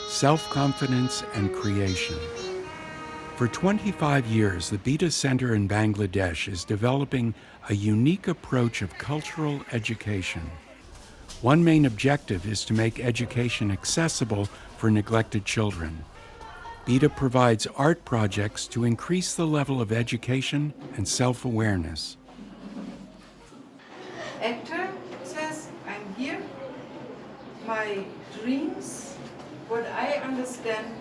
Self-confidence and creation. For 25 years, the BITA Center in Bangladesh is developing a unique approach of cultural education. One main objective is to make education accessible for neglected children. BITA provides art projects to increase the level of education and self-awareness. Actor says, I'm here, my dreams, what I understand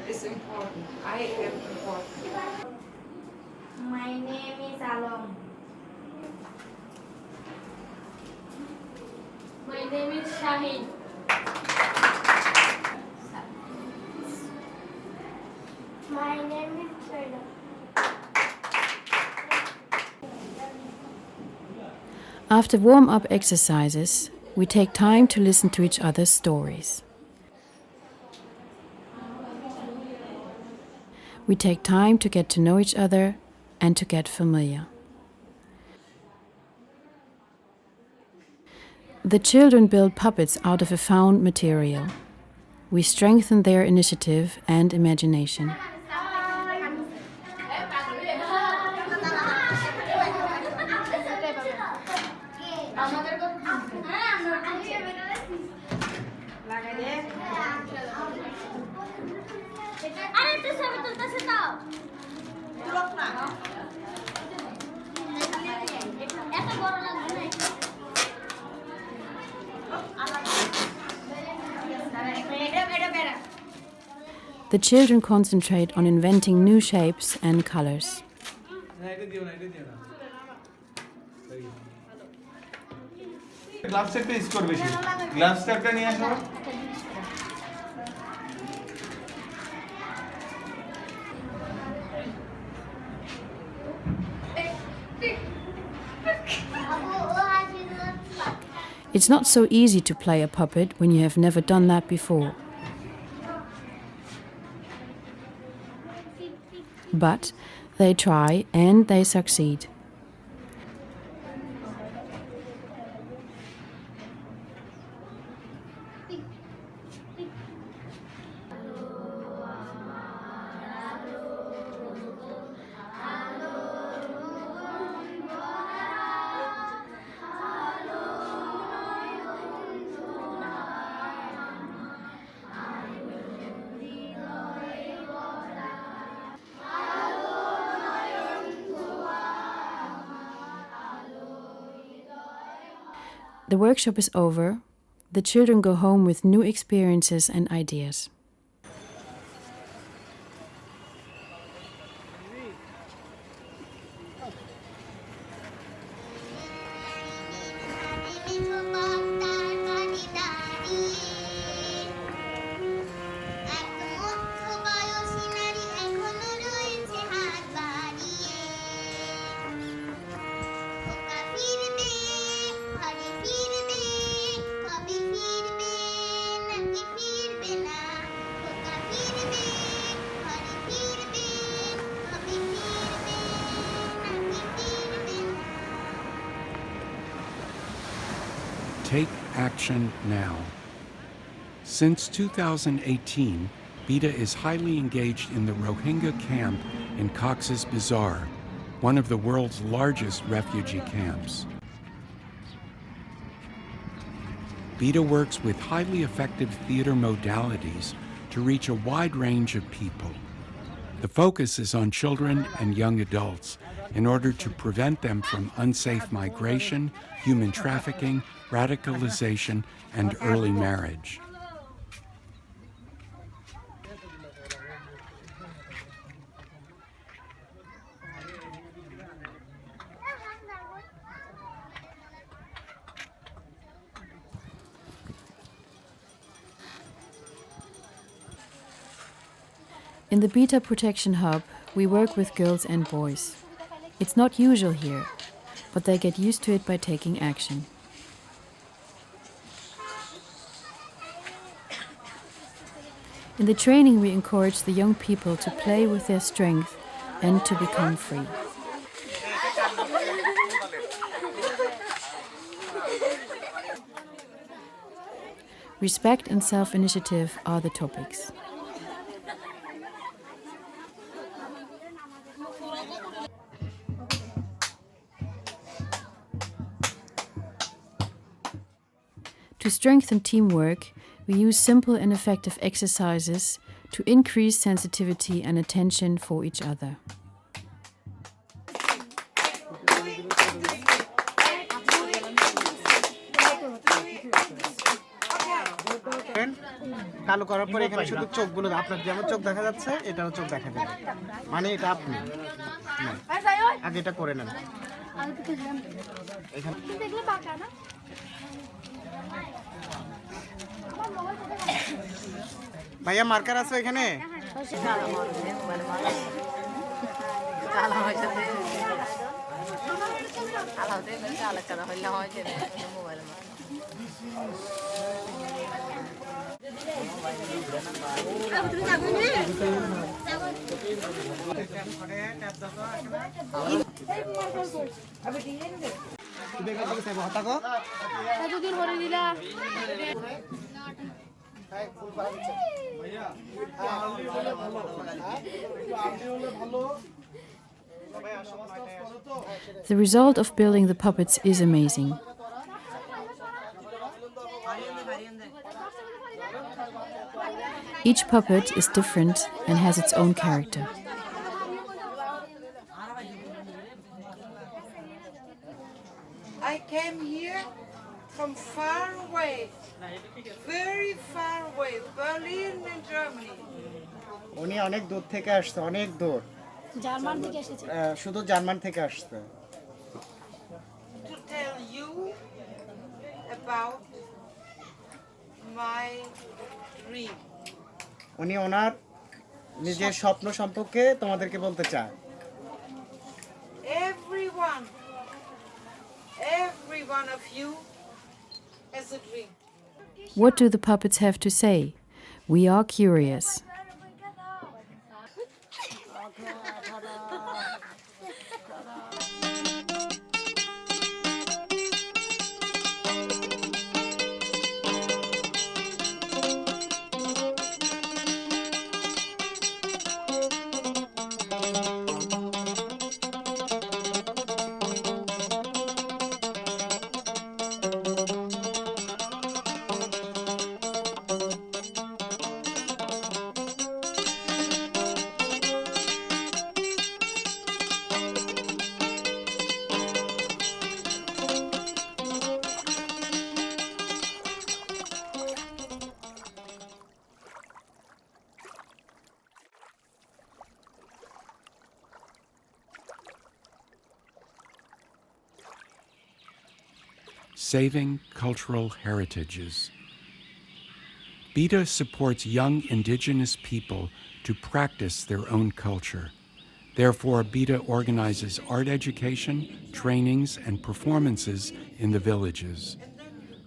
is important. I am important. My name is Alom. My name is Shahid. My name is Shayla. After warm-up exercises, we take time to listen to each other's stories. We take time to get to know each other and to get familiar. The children build puppets out of a found material. We strengthen their initiative and imagination. The children concentrate on inventing new shapes and colors. It's not so easy to play a puppet when you have never done that before. But they try and they succeed. The workshop is over. The children go home with new experiences and ideas. Take action now. Since 2018, BITA is highly engaged in the Rohingya camp in Cox Bazar, one of the world's largest refugee camps. BITA works with highly effective theater modalities to reach a wide range of people. The focus is on children and young adults in order to prevent them from unsafe migration, human trafficking, radicalization, and early marriage. In the BITA Protection Hub, we work with girls and boys. It's not usual here, but they get used to it by taking action. In the training, we encourage the young people to play with their strength and to become free. Respect and self-initiative are the topics. To strengthen teamwork, we use simple and effective exercises to increase sensitivity and attention for each other. কালো করার পরে এখানে শুধু চোখগুলো আপনার যেমন চোখ দেখা যাচ্ছে এটাও চোখ দেখা যাবে মানে এটা আপনি আগে এটা করে নেন এখানে ভাইয়া মার্কার আছে এখানে The result of building the puppets is amazing. Each puppet is different and has its own character. I came here from far away, very far away, Berlin in Germany. উনি অনেক দূর থেকে আসছে অনেক দূর জার্মান থেকে এসেছে শুধু জার্মান থেকে আসছে To tell you about my dream. উনি ওনার নিজের স্বপ্ন সম্পর্কে তোমাদেরকে বলতে চায় Every one of you has a dream. What do the puppets have to say? We are curious. Saving cultural heritages. BITA supports young indigenous people to practice their own culture. Therefore, BITA organizes art education, trainings, and performances in the villages.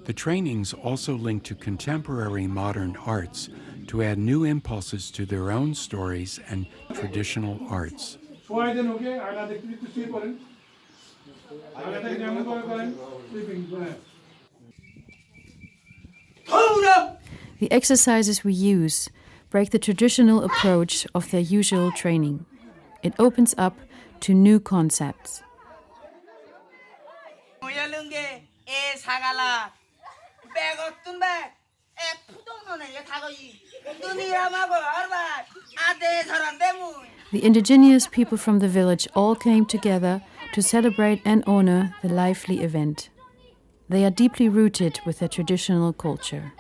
The trainings also link to contemporary modern arts to add new impulses to their own stories and traditional arts. The exercises we use break the traditional approach of their usual training. It opens up to new concepts. The indigenous people from the village all came together to celebrate and honor the lively event. They are deeply rooted with their traditional culture.